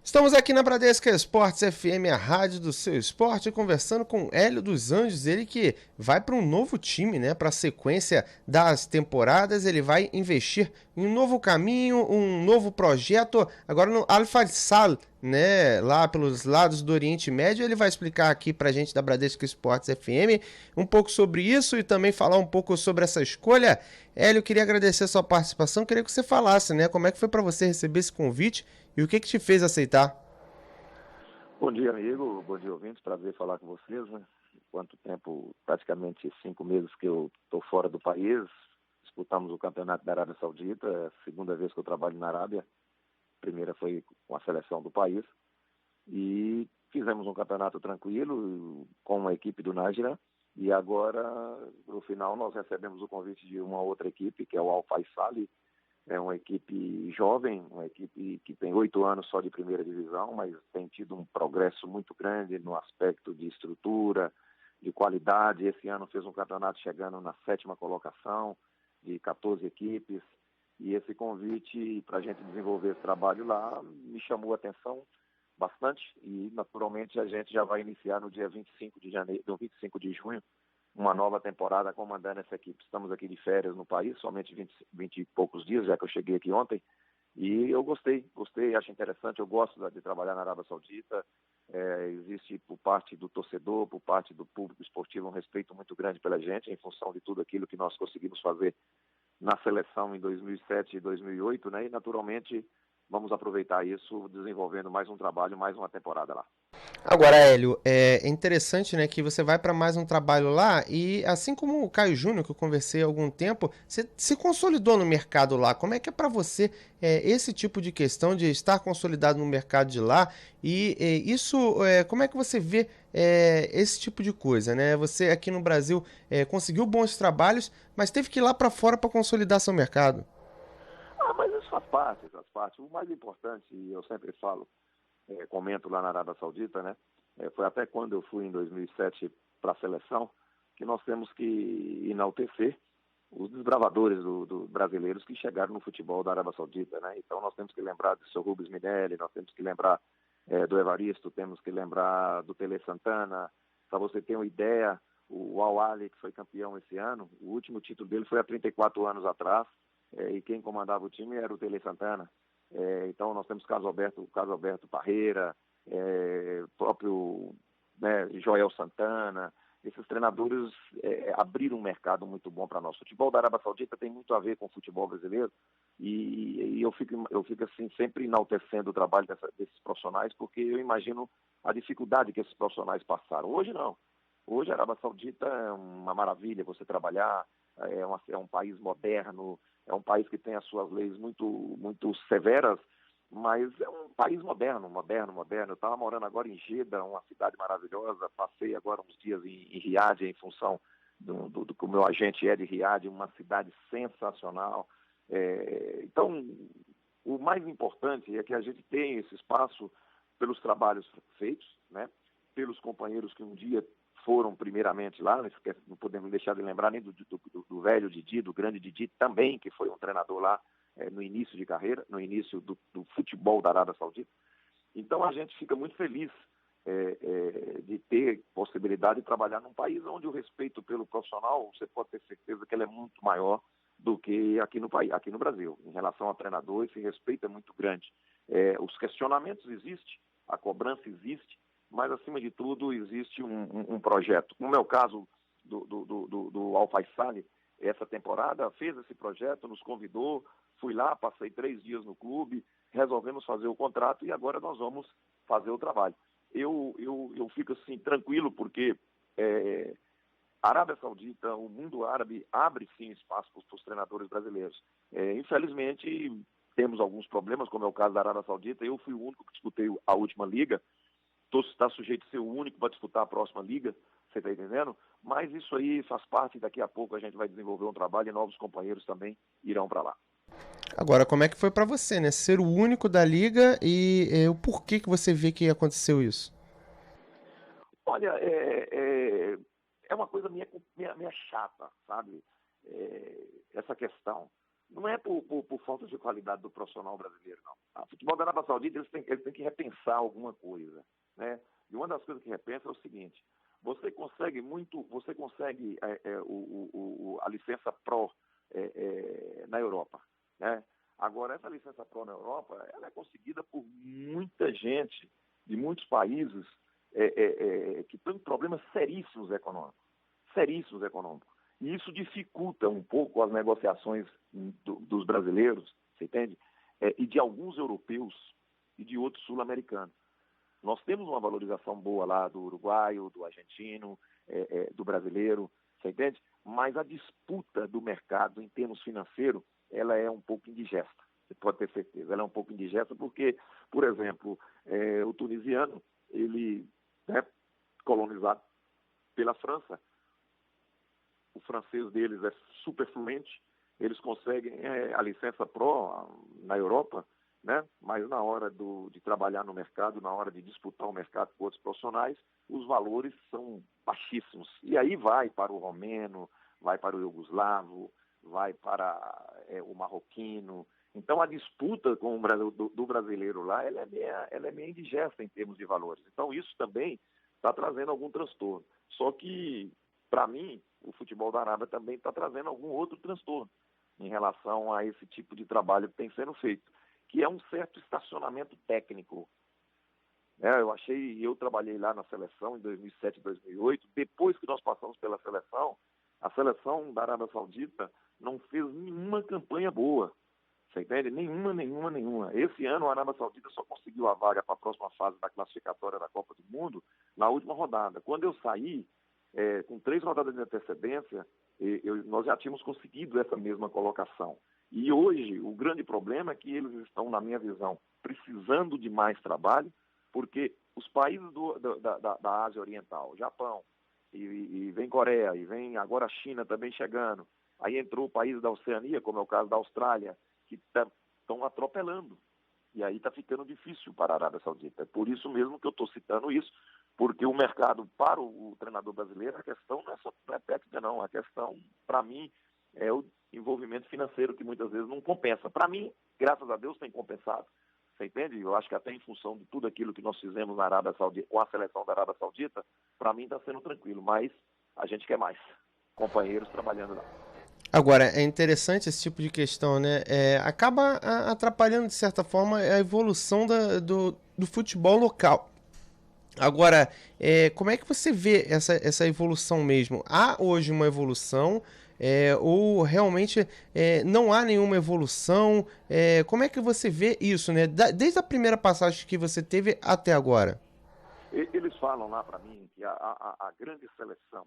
Estamos aqui na Bradesca Esportes FM, a rádio do seu esporte, conversando com Hélio dos Anjos, ele que vai para um novo time, né? Para a sequência das temporadas, ele vai investir em um novo caminho, um novo projeto, agora no Al-Faisal, né? Lá pelos lados do Oriente Médio, ele vai explicar aqui para a gente da Bradesca Esportes FM um pouco sobre isso e também falar um pouco sobre essa escolha. Hélio, queria agradecer a sua participação, queria que você falasse, né? Como é que foi para você receber esse convite e o que te fez aceitar? Bom dia, amigo. Bom dia, ouvintes. Prazer falar com vocês, né? Quanto tempo, praticamente 5 meses que eu estou fora do país. Disputamos o campeonato da Arábia Saudita, é a segunda vez que eu trabalho na Arábia. A primeira foi com a seleção do país. E fizemos um campeonato tranquilo com a equipe do Nájera. E agora, no final, nós recebemos o convite de uma outra equipe, que é o Al-Faisal. É uma equipe jovem, uma equipe que tem 8 anos só de primeira divisão, mas tem tido um progresso muito grande no aspecto de estrutura, de qualidade. Esse ano fez um campeonato chegando na 7ª colocação, de 14 equipes. E esse convite para a gente desenvolver esse trabalho lá me chamou a atenção bastante. E, naturalmente, a gente já vai iniciar no dia 25 de janeiro, no 25 de junho, uma nova temporada comandando essa equipe. Estamos aqui de férias no país, somente 20 e poucos dias, já que eu cheguei aqui ontem, e eu gostei, acho interessante, eu gosto de trabalhar na Arábia Saudita. Existe por parte do torcedor, por parte do público esportivo, um respeito muito grande pela gente, em função de tudo aquilo que nós conseguimos fazer na seleção em 2007 e 2008, né? E naturalmente vamos aproveitar isso, desenvolvendo mais um trabalho, mais uma temporada lá. Agora, Hélio, é interessante, né, que você vai para mais um trabalho lá e, assim como o Caio Júnior, que eu conversei há algum tempo, você se consolidou no mercado lá. Como é que é para você esse tipo de questão de estar consolidado no mercado de lá e isso, como é que você vê esse tipo de coisa, né? Você aqui no Brasil conseguiu bons trabalhos, mas teve que ir lá para fora para consolidar seu mercado. Mas isso faz parte, faz parte. O mais importante, e eu sempre falo, comento lá na Arábia Saudita, né? Foi até quando eu fui em 2007 para a seleção, que nós temos que enaltecer os desbravadores brasileiros que chegaram no futebol da Arábia Saudita, né? Então nós temos que lembrar do seu Rubens Minelli, nós temos que lembrar do Evaristo, temos que lembrar do Tele Santana. Para você ter uma ideia, o Al Ahly, que foi campeão esse ano, o último título dele foi há 34 anos atrás, e quem comandava o time era o Tele Santana. Então nós temos Caso Alberto Parreira, próprio, né, Joel Santana. Esses treinadores abriram um mercado muito bom para nós. O futebol da Arábia Saudita tem muito a ver com o futebol brasileiro e eu fico assim, sempre enaltecendo o trabalho desses profissionais, porque eu imagino a dificuldade que esses profissionais passaram. Hoje não. Hoje a Arábia Saudita é uma maravilha você trabalhar, é um país moderno, é um país que tem as suas leis muito, muito severas, mas é um país moderno. Eu estava morando agora em Jeddah, uma cidade maravilhosa, passei agora uns dias em Riad, em função do que o meu agente é de Riad, uma cidade sensacional. Então, o mais importante é que a gente tenha esse espaço pelos trabalhos feitos, né? Pelos companheiros que um dia foram primeiramente lá, não podemos deixar de lembrar nem do velho Didi, do grande Didi também, que foi um treinador lá no início de carreira, no início do futebol da Arábia Saudita. Então a gente fica muito feliz de ter possibilidade de trabalhar num país onde o respeito pelo profissional, você pode ter certeza que ele é muito maior do que aqui no Brasil. Em relação ao treinador, esse respeito é muito grande. Os questionamentos existem, a cobrança existe, mas, acima de tudo, existe um projeto. No meu caso, do Al-Faisal, essa temporada, fez esse projeto, nos convidou, fui lá, passei 3 dias no clube, resolvemos fazer o contrato e agora nós vamos fazer o trabalho. Eu fico, assim, tranquilo, porque a Arábia Saudita, o mundo árabe, abre, sim, espaço para os treinadores brasileiros. Infelizmente, temos alguns problemas, como é o caso da Arábia Saudita. Eu fui o único que disputei a última liga, está sujeito a ser o único para disputar a próxima liga, você está entendendo? Mas isso aí faz parte, daqui a pouco a gente vai desenvolver um trabalho e novos companheiros também irão para lá. Agora, como é que foi para você, né? Ser o único da liga e o porquê que você vê que aconteceu isso? Olha, é uma coisa minha chata, sabe? Essa questão. não é por falta de qualidade do profissional brasileiro, não. O futebol da Arábia Saudita, eles têm que repensar alguma coisa, né? E uma das coisas que repensa é o seguinte: você consegue a licença Pro na Europa, né? Agora, essa licença Pro na Europa, ela é conseguida por muita gente de muitos países que têm problemas seríssimos econômicos. E isso dificulta um pouco as negociações dos brasileiros, você entende? E de alguns europeus e de outros sul-americanos. Nós temos uma valorização boa lá do uruguaio, do argentino, do brasileiro, você entende? Mas a disputa do mercado em termos financeiros, ela é um pouco indigesta, você pode ter certeza. Ela é um pouco indigesta porque, por exemplo, o tunisiano, ele é colonizado pela França. O francês deles é super fluente, eles conseguem a licença Pro na Europa, né? Mas na hora de trabalhar no mercado, na hora de disputar o mercado com outros profissionais, os valores são baixíssimos. E aí vai para o romeno, vai para o iugoslavo, vai para o marroquino. Então a disputa com do brasileiro lá, ela é meio indigesta em termos de valores. Então isso também está trazendo algum transtorno. Só que, para mim, o futebol da Arábia também está trazendo algum outro transtorno em relação a esse tipo de trabalho que tem sendo feito, que é um certo estacionamento técnico. Eu trabalhei lá na seleção em 2007 e 2008, depois que nós passamos pela seleção, a seleção da Arábia Saudita não fez nenhuma campanha boa, você entende? Nenhuma. Esse ano a Arábia Saudita só conseguiu a vaga para a próxima fase da classificatória da Copa do Mundo na última rodada. Quando eu saí, com 3 rodadas de antecedência, nós já tínhamos conseguido essa mesma colocação. E hoje, o grande problema é que eles estão, na minha visão, precisando de mais trabalho, porque os países da Ásia Oriental, Japão, e vem Coreia, e vem agora a China também chegando, aí entrou o país da Oceania, como é o caso da Austrália, que estão atropelando. E aí está ficando difícil para a Arábia Saudita. É por isso mesmo que eu estou citando isso, porque o mercado para o treinador brasileiro, a questão não é técnica, não. A questão, para mim, é o envolvimento financeiro, que muitas vezes não compensa. Para mim, graças a Deus, tem compensado. Você entende? Eu acho que até em função de tudo aquilo que nós fizemos na Arábia Saudita, com a seleção da Arábia Saudita, para mim está sendo tranquilo. Mas a gente quer mais companheiros trabalhando lá. Agora, é interessante esse tipo de questão, né? Acaba atrapalhando, de certa forma, a evolução do futebol local. Agora, como é que você vê essa evolução mesmo? Há hoje uma evolução ou realmente não há nenhuma evolução? Como é que você vê isso, né? Desde a primeira passagem que você teve até agora? Eles falam lá para mim que a grande seleção,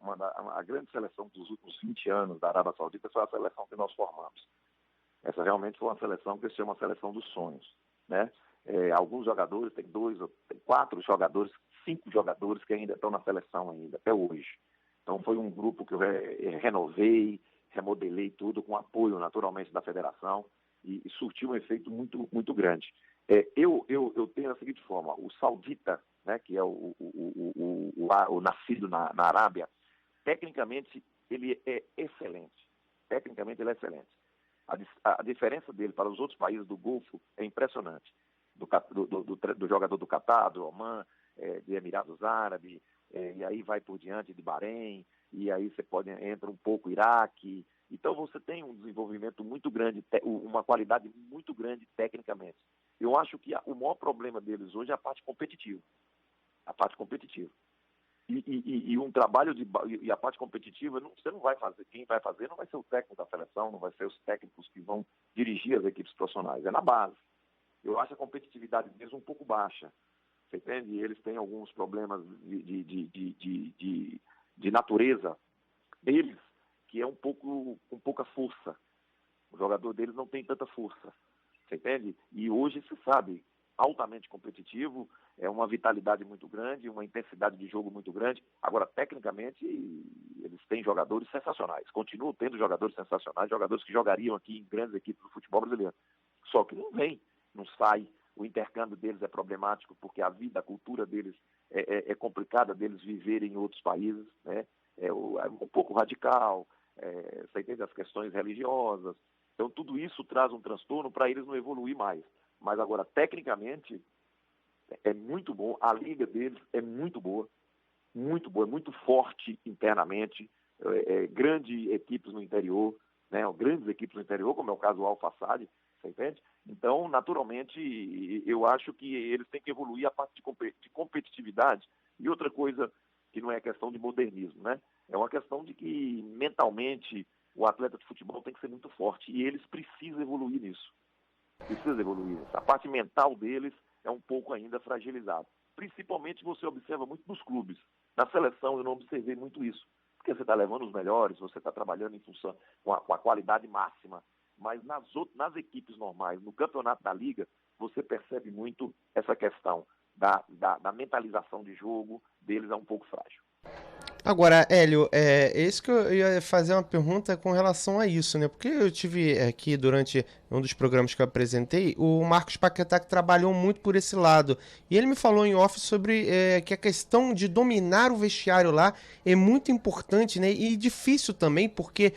a grande seleção dos últimos 20 anos da Arábia Saudita foi a seleção que nós formamos. Essa realmente foi uma seleção que se chama seleção dos sonhos, né? Alguns jogadores, tem 4 jogadores, 5 jogadores que ainda estão na seleção ainda, até hoje. Então foi um grupo que eu renovei, remodelei tudo com apoio naturalmente da federação e surtiu um efeito muito, muito grande. Eu tenho a seguinte forma: o saudita, né, que é o nascido na Arábia, tecnicamente ele é excelente. Tecnicamente ele é excelente. A diferença dele para os outros países do Golfo é impressionante. Do jogador do Catar, do Oman, de Emirados Árabes, e aí vai por diante de Bahrein, e aí você entra um pouco Iraque. Então você tem um desenvolvimento muito grande, uma qualidade muito grande tecnicamente. Eu acho que o maior problema deles hoje é a parte competitiva. A parte competitiva. E um trabalho e a parte competitiva, você não vai fazer. Quem vai fazer não vai ser o técnico da seleção, não vai ser os técnicos que vão dirigir as equipes profissionais. É na base. Eu acho a competitividade deles um pouco baixa. Você entende? Eles têm alguns problemas de natureza deles, que é com pouca força. O jogador deles não tem tanta força. Você entende? E hoje se sabe, altamente competitivo, é uma vitalidade muito grande, uma intensidade de jogo muito grande. Agora, tecnicamente, eles têm jogadores sensacionais. Continuam tendo jogadores sensacionais, jogadores que jogariam aqui em grandes equipes do futebol brasileiro. Só que não vem, não sai. O intercâmbio deles é problemático, porque a cultura deles é complicada deles viverem em outros países, né? É um pouco radical, você entende? As questões religiosas. Então, tudo isso traz um transtorno para eles não evoluir mais. Mas agora, tecnicamente, é muito bom. A liga deles é muito boa, é muito forte internamente. Grandes equipes no interior, né? Grandes equipes no interior, como é o caso do Al-Fassad, você entende? Então, naturalmente, eu acho que eles têm que evoluir a parte de competitividade. E outra coisa que não é questão de modernismo, né? É uma questão de que, mentalmente, o atleta de futebol tem que ser muito forte. E eles precisam evoluir nisso. A parte mental deles é um pouco ainda fragilizada. Principalmente você observa muito nos clubes. Na seleção eu não observei muito isso. Porque você está levando os melhores, você está trabalhando em função com a qualidade máxima. Mas nas equipes normais, no campeonato da Liga, você percebe muito essa questão da mentalização de jogo deles é um pouco frágil. Agora, Hélio, isso que eu ia fazer uma pergunta com relação a isso, né? Porque eu tive aqui durante um dos programas que eu apresentei, o Marcos Paquetá que trabalhou muito por esse lado. E ele me falou em off sobre que a questão de dominar o vestiário lá é muito importante, né? E difícil também, porque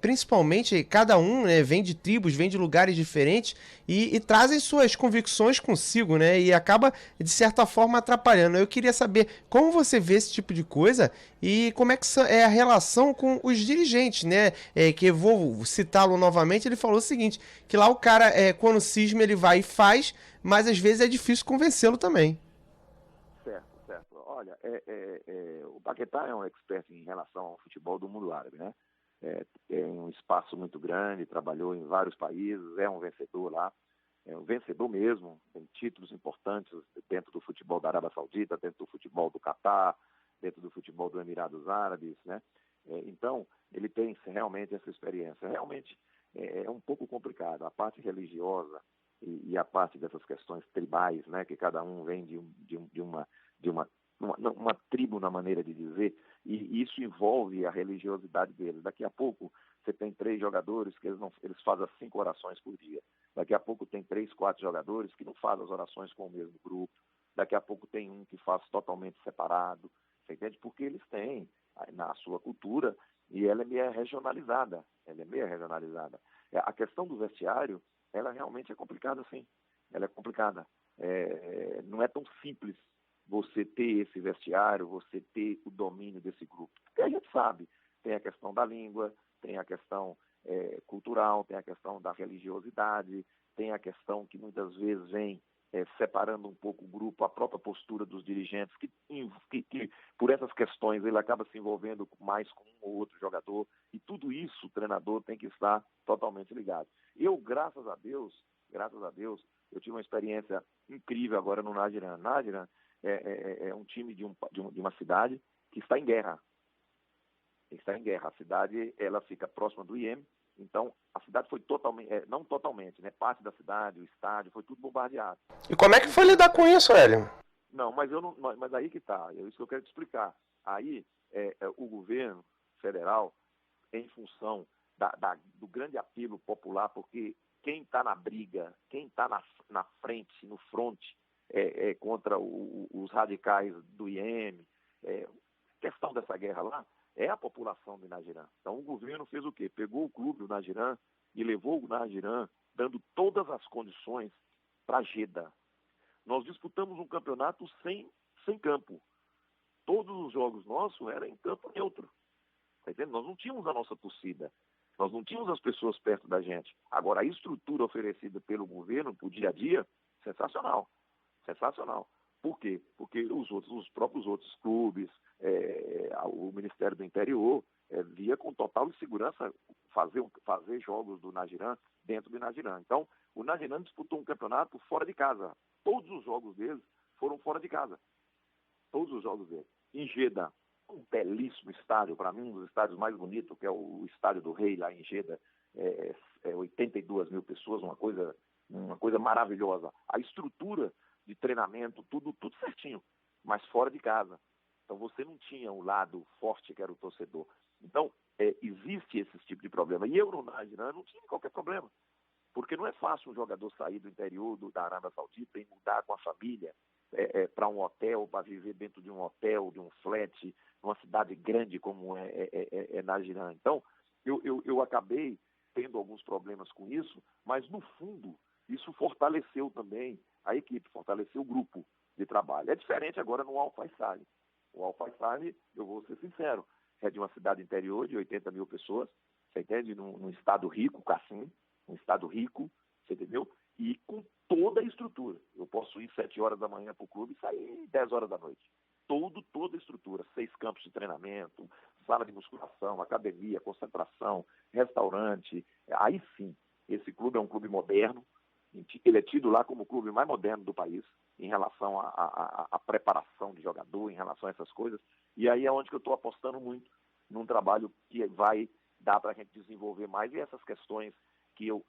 principalmente cada um, né, vem de tribos, vem de lugares diferentes e trazem suas convicções consigo, né? E acaba, de certa forma, atrapalhando. Eu queria saber como você vê esse tipo de coisa e como é que é a relação com os dirigentes, né? Que eu vou citá-lo novamente, ele falou o seguinte, que lá o cara, quando cisma, ele vai e faz, mas às vezes é difícil convencê-lo também. Certo. Olha, o Paquetá é um expert em relação ao futebol do mundo árabe, né? Tem um espaço muito grande, trabalhou em vários países, é um vencedor lá, é um vencedor mesmo, tem títulos importantes dentro do futebol da Arábia Saudita, dentro do futebol do Catar, dentro do futebol dos Emirados Árabes, né? Então, ele tem realmente essa experiência. Realmente é um pouco complicado. A parte religiosa e a parte dessas questões tribais, né? Que cada um vem de uma tribo na maneira de dizer, e isso envolve a religiosidade deles. Daqui a pouco você tem 3 jogadores que eles fazem as 5 orações por dia. Daqui a pouco tem 3, 4 jogadores que não fazem as orações com o mesmo grupo. Daqui a pouco tem um que faz totalmente separado. Você entende? Porque eles têm na sua cultura e ela é meio regionalizada. A questão do vestiário, ela realmente é complicada, sim. Ela é complicada. Não é tão simples você ter esse vestiário, você ter o domínio desse grupo. Porque a gente sabe, tem a questão da língua, tem a questão cultural, tem a questão da religiosidade, tem a questão que muitas vezes vem separando um pouco o grupo, a própria postura dos dirigentes, que por essas questões ele acaba se envolvendo mais com um ou outro jogador, e tudo isso o treinador tem que estar totalmente ligado. Eu, graças a Deus, eu tive uma experiência incrível agora no Nagiran. Nagiran é um time de uma cidade que está em guerra. A cidade, ela fica próxima do IEM, então a cidade foi totalmente, não totalmente, né? Parte da cidade, o estádio, foi tudo bombardeado. E como é que foi lidar com isso, Hélio? Não, mas aí que está, é isso que eu quero te explicar. Aí o governo federal, em função do grande apelo popular, porque quem está na briga, quem está na frente, no fronte, contra os radicais do IEM, questão dessa guerra lá, é a população de Nagiran. Então o governo fez o quê? Pegou o clube do Nagiran e levou o Nagiran, dando todas as condições para Jeddah. Nós disputamos um campeonato sem campo. Todos os jogos nossos eram em campo neutro. Tá entendendo? Nós não tínhamos a nossa torcida. Nós não tínhamos as pessoas perto da gente. Agora, a estrutura oferecida pelo governo para o dia a dia, sensacional. Sensacional. Por quê? Porque os próprios outros clubes, o Ministério do Interior, via com total segurança fazer jogos do Nagiran dentro do Nagiran. Então, o Nagiran disputou um campeonato fora de casa. Todos os jogos deles foram fora de casa. Todos os jogos deles. Em Jeddah, um belíssimo estádio, para mim um dos estádios mais bonitos, que é o Estádio do Rei, lá em Jeddah, 82 mil pessoas, uma coisa maravilhosa. A estrutura de treinamento, tudo certinho, mas fora de casa. Então você não tinha o lado forte que era o torcedor. Então, existe esse tipo de problema. E eu no Nagiran não tinha qualquer problema. Porque não é fácil um jogador sair do interior da Arábia Saudita e mudar com a família para um hotel, para viver dentro de um hotel, de um flat, numa cidade grande como é Nagiran. Então, eu acabei tendo alguns problemas com isso, mas no fundo isso fortaleceu também a equipe, fortaleceu o grupo de trabalho. É diferente agora no Al Faisaly. O Al Faisaly, eu vou ser sincero, é de uma cidade interior de 80 mil pessoas, você entende? Num estado rico, Kassim, um estado rico, você entendeu? E com toda a estrutura. Eu posso ir 7 horas da manhã para o clube e sair 10 horas da noite. Toda a estrutura, 6 campos de treinamento, sala de musculação, academia, concentração, restaurante. Aí sim, esse clube é um clube moderno, ele é tido lá como o clube mais moderno do país, em relação à preparação de jogador, em relação a essas coisas. E aí é onde que eu estou apostando muito, num trabalho que vai dar para a gente desenvolver mais. E essas questões que eu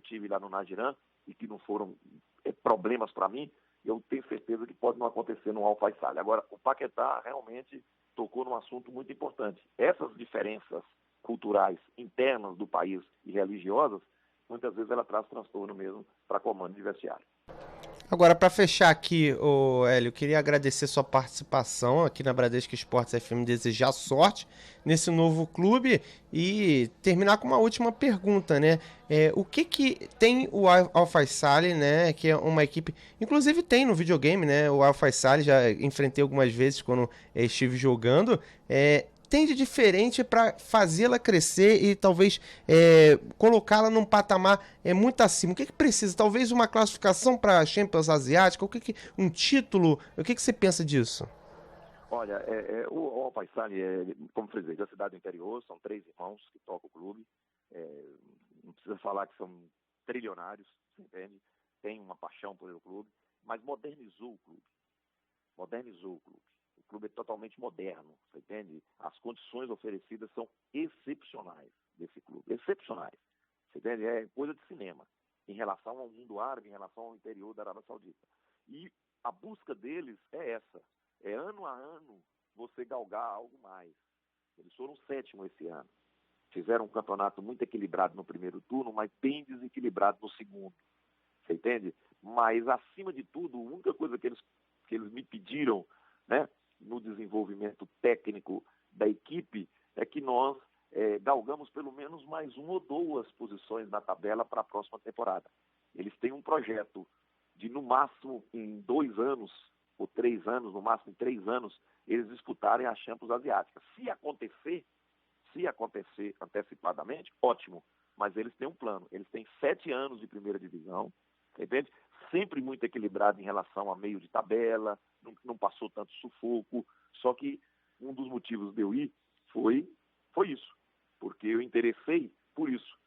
tive lá no Nagiran, e que não foram problemas para mim, eu tenho certeza que pode não acontecer no Al Faisaly. Agora, o Paquetá realmente tocou num assunto muito importante. Essas diferenças culturais internas do país e religiosas, muitas vezes ela traz transtorno mesmo para comando de vestiário. Agora, para fechar aqui, Hélio, eu queria agradecer sua participação aqui na Bradesco Esportes FM, desejar sorte nesse novo clube e terminar com uma última pergunta, né? O que tem o Al Faisaly, né? Que é uma equipe, inclusive tem no videogame, né? O Al Faisaly já enfrentei algumas vezes quando estive jogando. Tem de diferente para fazê-la crescer e talvez colocá-la num patamar muito acima? O que precisa? Talvez uma classificação para a Champions Asiática? Um título? O que você pensa disso? Olha, o Al Faisaly como falei, da cidade do interior, são 3 irmãos que tocam o clube. Não precisa falar que são trilionários, você entende? Tem uma paixão por o clube, mas modernizou o clube. Modernizou o clube. O clube é totalmente moderno, você entende? As condições oferecidas são excepcionais desse clube, excepcionais. Você entende? É coisa de cinema, em relação ao mundo árabe, em relação ao interior da Arábia Saudita. E a busca deles é essa, ano a ano você galgar algo mais. Eles foram 7º esse ano. Fizeram um campeonato muito equilibrado no primeiro turno, mas bem desequilibrado no segundo. Você entende? Mas, acima de tudo, a única coisa que eles me pediram, né, no desenvolvimento técnico da equipe é que nós galgamos pelo menos mais 1 ou 2 posições na tabela para a próxima temporada. Eles têm um projeto de, no máximo, em 2 anos ou 3 anos, no máximo em 3 anos, eles disputarem a Champions Asiática. Se acontecer antecipadamente, ótimo, mas eles têm um plano. Eles têm 7 anos de primeira divisão, entende? Sempre muito equilibrado em relação a meio de tabela, não passou tanto sufoco, só que um dos motivos de eu ir foi isso, porque eu interessei por isso.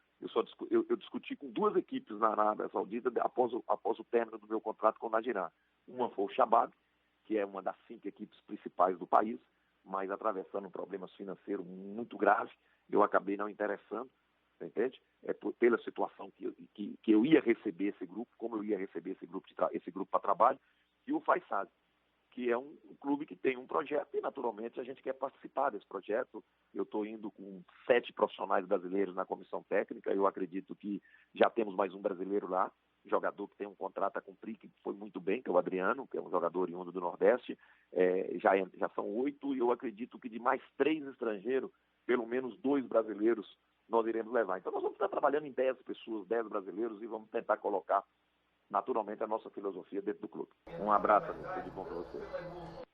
Eu discuti com 2 equipes na Arábia Saudita após o término do meu contrato com o Nagiran. Uma foi o Shabab, que é uma das 5 equipes principais do país, mas atravessando problemas financeiros muito graves, eu acabei não interessando, entende? Pela situação que eu ia receber esse grupo, como eu ia receber esse grupo para trabalho, e o Faisaly, que é um clube que tem um projeto e, naturalmente, a gente quer participar desse projeto. Eu estou indo com 7 profissionais brasileiros na comissão técnica, eu acredito que já temos mais um brasileiro lá, jogador que tem um contrato a cumprir, que foi muito bem, que é o Adriano, que é um jogador oriundo do Nordeste. Já são 8, e eu acredito que de mais 3 estrangeiros, pelo menos 2 brasileiros nós iremos levar. Então nós vamos estar trabalhando em 10 pessoas, 10 brasileiros, e vamos tentar colocar naturalmente a nossa filosofia dentro do clube. Um abraço, amigo, tudo de bom para você.